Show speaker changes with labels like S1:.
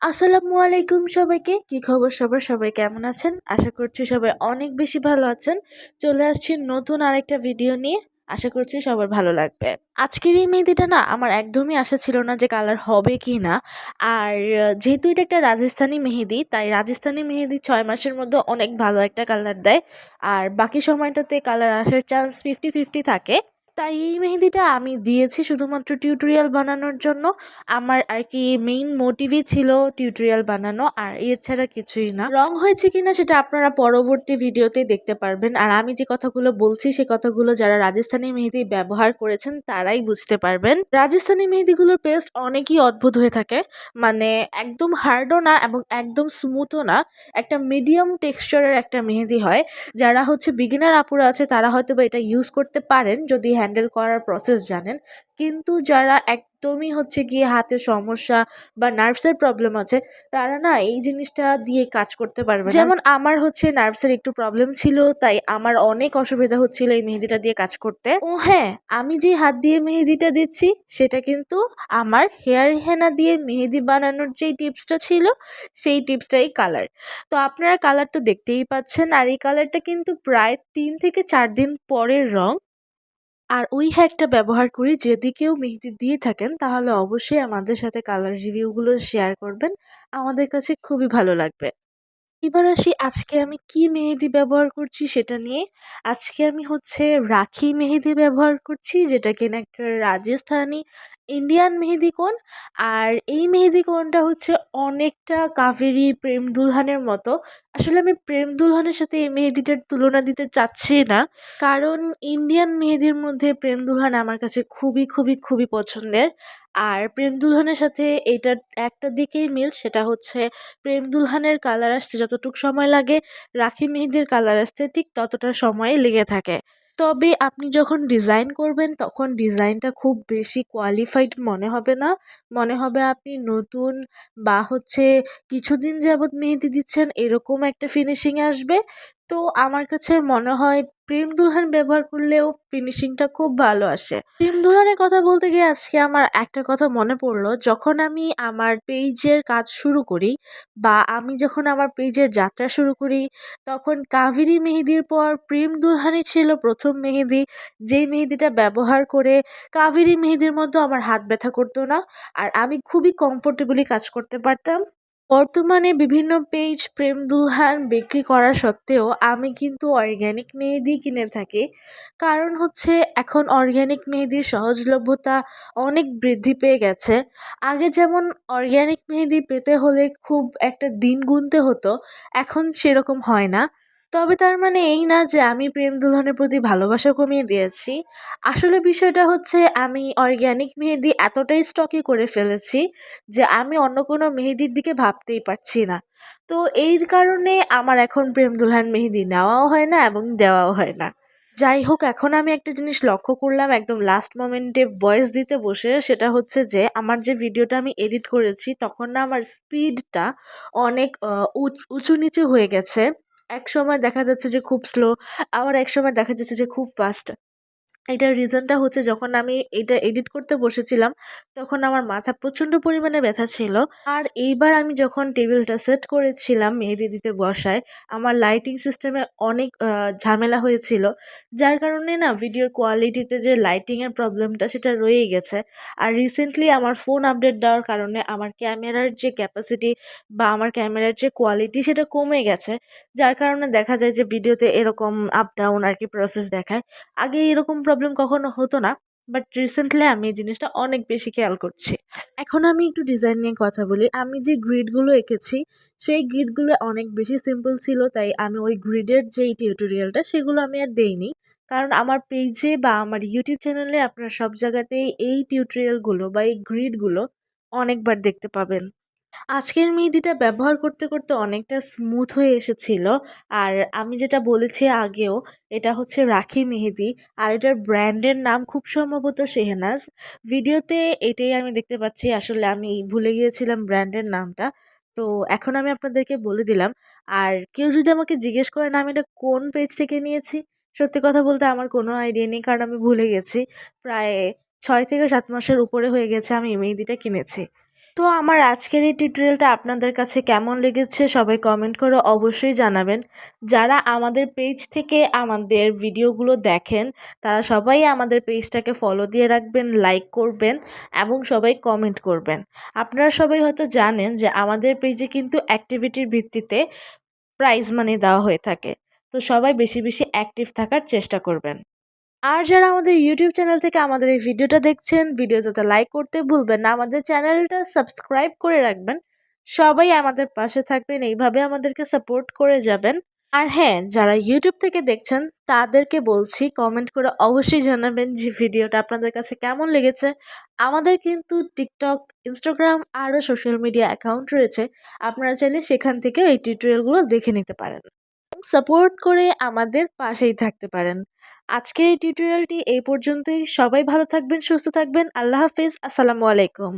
S1: আসসালামু আলাইকুম সবাইকে। কি খবর সবার? সবাই কেমন আছেন? আশা করছি সবাই অনেক বেশি ভালো আছেন। চলে আসছি নতুন আরেকটা ভিডিও নিয়ে। আশা করছি সবার ভালো লাগবে। আজকের এই মেহেদিটা না আমার একদমই আশা ছিল না যে কালার হবে কি না। আর যেহেতু এটা একটা রাজস্থানি মেহেদি, তাই রাজস্থানি মেহেদি ৬ মাসের মধ্যে অনেক ভালো একটা কালার দেয়। আর বাকি সময়টাতে কালার আসার চান্স 50-50 থাকে। তাই এই মেহেদিটা আমি দিয়েছি শুধুমাত্র টিউটোরিয়াল বানানোর জন্য। আমার আর কি মেইন মোটিভই ছিল টিউটোরিয়াল বানানো, আর এছাড়া কিছুই না। রং হয়েছে কিনা সেটা আপনারা পরবর্তী ভিডিওতে দেখতে পারবেন। আর আমি যে কথাগুলো বলছি সে কথাগুলো যারা রাজস্থানি মেহেদি ব্যবহার করেছেন তারাই বুঝতে পারবেন। রাজস্থানি মেহেদিগুলোর পেস্ট অনেকই অদ্ভুত হয়ে থাকে, মানে একদম হার্ডও না এবং একদম স্মুথও না, একটা মিডিয়াম টেক্সচারের একটা মেহেদি হয়। যারা হচ্ছে বিগিনার আপুরা আছে তারা হয়তো বা এটা ইউজ করতে পারেন যদি হ্যান্ডেল করার প্রসেস জানেন, কিন্তু যারা একদমই হচ্ছে গিয়ে হাতে সমস্যা বা নার্ভসের প্রবলেম আছে তারা না এই জিনিসটা দিয়ে কাজ করতে পারবে না। যেমন আমার হচ্ছে নার্ভসের একটু প্রবলেম ছিল, তাই আমার অনেক অসুবিধা হচ্ছিল এই মেহেদিটা দিয়ে কাজ করতে। ও হ্যাঁ, আমি যে হাত দিয়ে মেহেদিটা দিচ্ছি সেটা কিন্তু আমার হেয়ার হেনা দিয়ে মেহেদি বানানোর যেই টিপসটা ছিল সেই টিপসটাই কালার। তো আপনারা কালার তো দেখতেই পাচ্ছেন, আর এই কালারটা কিন্তু প্রায় 3 থেকে 4 দিন পরের রং। আর ওই হ্যাকটা ব্যবহার করি, যদি কেউ মেহেদি দিয়ে থাকেন তাহলে অবশ্যই আমাদের সাথে কালার রিভিউগুলো শেয়ার করবেন, আমাদের কাছে খুবই ভালো লাগবে। এবার আসি আজকে আমি কি মেহেদি ব্যবহার করছি সেটা নিয়ে। আজকে আমি হচ্ছে রাখি মেহেদি ব্যবহার করছি, যেটা কিনা একটা রাজস্থানি ইন্ডিয়ান মেহেদি কোন। আর এই মেহেদি কোনটা হচ্ছে অনেকটা কাবেরী প্রেম দুলহানের মতো। আসলে আমি প্রেম দুলহানের সাথে এই মেহেদিটার তুলনা দিতে চাচ্ছি না, কারণ ইন্ডিয়ান মেহেদির মধ্যে প্রেম দুলহান আমার কাছে খুবই খুবই খুবই পছন্দের। আর প্রেম দুলহানের সাথে এইটার একটা দিকেই মিল, সেটা হচ্ছে প্রেম দুলহানের কালার আসতে যতটুকু সময় লাগে রাখি মেহেদির কালার আসতে ঠিক ততটা সময় লেগে থাকে। তবে আপনি যখন ডিজাইন করবেন তখন ডিজাইনটা খুব বেশি কোয়ালিফাইড মনে হবে না। মনে হবে আপনি নতুন বা হচ্ছে কিছুদিন যাবৎ মেহেদি দিচ্ছেন এরকম একটা ফিনিশিং আসবে। তো আমার কাছে মনে হয় প্রেম দুলহান ব্যবহার করলেও ফিনিশিংটা খুব ভালো আসে। প্রেম দুলহানের কথা বলতে গিয়ে আজকে আমার একটা কথা মনে পড়লো, যখন আমি আমার পেজের কাজ শুরু করি বা আমি যখন আমার পেজের যাত্রা শুরু করি, তখন কাবেরী মেহেদির পর প্রেম দুলহানি ছিল প্রথম মেহেদি, যেই মেহেদিটা ব্যবহার করে কাবেরী মেহেদির মধ্যে আমার হাত ব্যথা করতো না, আর আমি খুবই কমফোর্টেবলি কাজ করতে পারতাম। বর্তমানে বিভিন্ন পেজ প্রেম দুলহান বিক্রি করা সত্ত্বেও আমি কিন্তু অর্গ্যানিক মেহেদি কিনে থাকি। কারণ হচ্ছে এখন অর্গ্যানিক মেহেদির সহজলভ্যতা অনেক বৃদ্ধি পেয়ে গেছে। আগে যেমন অর্গ্যানিক মেহেদি পেতে হলে খুব একটা দিন গুনতে হতো, এখন সেরকম হয় না। তবে তার মানে এই না যে আমি প্রেম দুলহানের প্রতি ভালোবাসা কমিয়ে দিয়েছি। আসলে বিষয়টা হচ্ছে আমি অর্গ্যানিক মেহেদি এতটাই স্টকে করে ফেলেছি যে আমি অন্য কোনো মেহেদির দিকে ভাবতেই পারছি না। তো এর কারণে আমার এখন প্রেম দুলহান মেহেদি নেওয়াও হয় না এবং দেওয়াও হয় না। যাই হোক, এখন আমি একটা জিনিস লক্ষ্য করলাম একদম লাস্ট মোমেন্টে ভয়েস দিতে বসে, সেটা হচ্ছে যে আমার যে ভিডিওটা আমি এডিট করেছি তখন না আমার স্পিডটা অনেক উঁচু নিচু হয়ে গেছে। একসময় দেখা যাচ্ছে যে খুব স্লো, আবার একসময় দেখা যাচ্ছে যে খুব ফাস্ট। এটার রিজনটা হচ্ছে যখন আমি এটা এডিট করতে বসেছিলাম তখন আমার মাথা প্রচণ্ড পরিমাণে ব্যথা ছিল। আর এইবার আমি যখন টেবিলটা সেট করেছিলাম মেহেদি দিতে বসায়, আমার লাইটিং সিস্টেমে অনেক ঝামেলা হয়েছিল, যার কারণে না ভিডিওর কোয়ালিটিতে যে লাইটিংয়ের প্রবলেমটা সেটা রয়েই গেছে। আর রিসেন্টলি আমার ফোন আপডেট দেওয়ার কারণে আমার ক্যামেরার যে ক্যাপাসিটি বা আমার ক্যামেরার যে কোয়ালিটি সেটা কমে গেছে, যার কারণে দেখা যায় যে ভিডিওতে এরকম আপ ডাউন আর কি প্রসেস দেখায়। আগে এরকম প্রবলেম কখনো হতো না, বাট রিসেন্টলি আমি এই জিনিসটা অনেক বেশি খেয়াল করছি। এখন আমি একটু ডিজাইন নিয়ে কথা বলি। আমি যে গ্রিডগুলো এঁকেছি সেই গ্রিডগুলো অনেক বেশি সিম্পল ছিল, তাই আমি ওই গ্রিডের যেই টিউটোরিয়ালটা সেগুলো আমি আর দেইনি। কারণ আমার পেজে বা আমার ইউটিউব চ্যানেলে আপনারা সব জায়গাতেই এই টিউটোরিয়ালগুলো বা এই গ্রিডগুলো অনেকবার দেখতে পাবেন। আজকের মেহেদিটা ব্যবহার করতে করতে অনেকটা স্মুথ হয়ে এসেছিল। আর আমি যেটা বলেছি আগেও, এটা হচ্ছে রাখি মেহেদি, আর এটার ব্র্যান্ডের নাম খুব সম্ভবত শেহনাজ। ভিডিওতে এটাই আমি দেখতে পাচ্ছি, আসলে আমি ভুলে গিয়েছিলাম ব্র্যান্ডের নামটা। তো এখন আমি আপনাদেরকে বলে দিলাম। আর কেউ যদি আমাকে জিজ্ঞেস করেন আমি এটা কোন পেজ থেকে নিয়েছি, সত্যি কথা বলতে আমার কোনো আইডিয়া নেই, কারণ আমি ভুলে গেছি। প্রায় 6 থেকে 7 মাসের উপরে হয়ে গেছে আমি এই মেহেদিটা কিনেছি। তো আমার আজকের এই টিউটোরিয়ালটা আপনাদের কাছে কেমন লেগেছে সবাই কমেন্ট করে অবশ্যই জানাবেন। যারা আমাদের পেজ থেকে আমাদের ভিডিওগুলো দেখেন তারা সবাই আমাদের পেজটাকে ফলো দিয়ে রাখবেন, লাইক করবেন এবং সবাই কমেন্ট করবেন। আপনারা সবাই হয়তো জানেন যে আমাদের পেজে কিন্তু অ্যাক্টিভিটির ভিত্তিতে প্রাইজ মানি দেওয়া হয়ে থাকে। তো সবাই বেশি বেশি অ্যাক্টিভ থাকার চেষ্টা করবেন। আর যারা আমাদের ইউটিউব চ্যানেল থেকে আমাদের এই ভিডিওটা দেখছেন, ভিডিওটাতে লাইক করতে ভুলবেন না, আমাদের চ্যানেলটা সাবস্ক্রাইব করে রাখবেন। সবাই আমাদের পাশে থাকবেন, এইভাবে আমাদেরকে সাপোর্ট করে যাবেন। আর হ্যাঁ, যারা ইউটিউব থেকে দেখছেন তাদেরকে বলছি কমেন্ট করে অবশ্যই জানাবেন যে ভিডিওটা আপনাদের কাছে কেমন লেগেছে। আমাদের কিন্তু টিকটক, ইনস্টাগ্রাম আরও সোশ্যাল মিডিয়া অ্যাকাউন্ট রয়েছে। আপনারা চাইলে সেখান থেকেও এই টিউটোরিয়ালগুলো দেখে নিতে পারেন। সাপোর্ট করে আমাদের পাশেই থাকতে পারেন। আজকের এই টিউটোরিয়ালটি এই পর্যন্তই। সবাই ভালো থাকবেন, সুস্থ থাকবেন। আল্লাহ হাফেজ। আসসালামু আলাইকুম।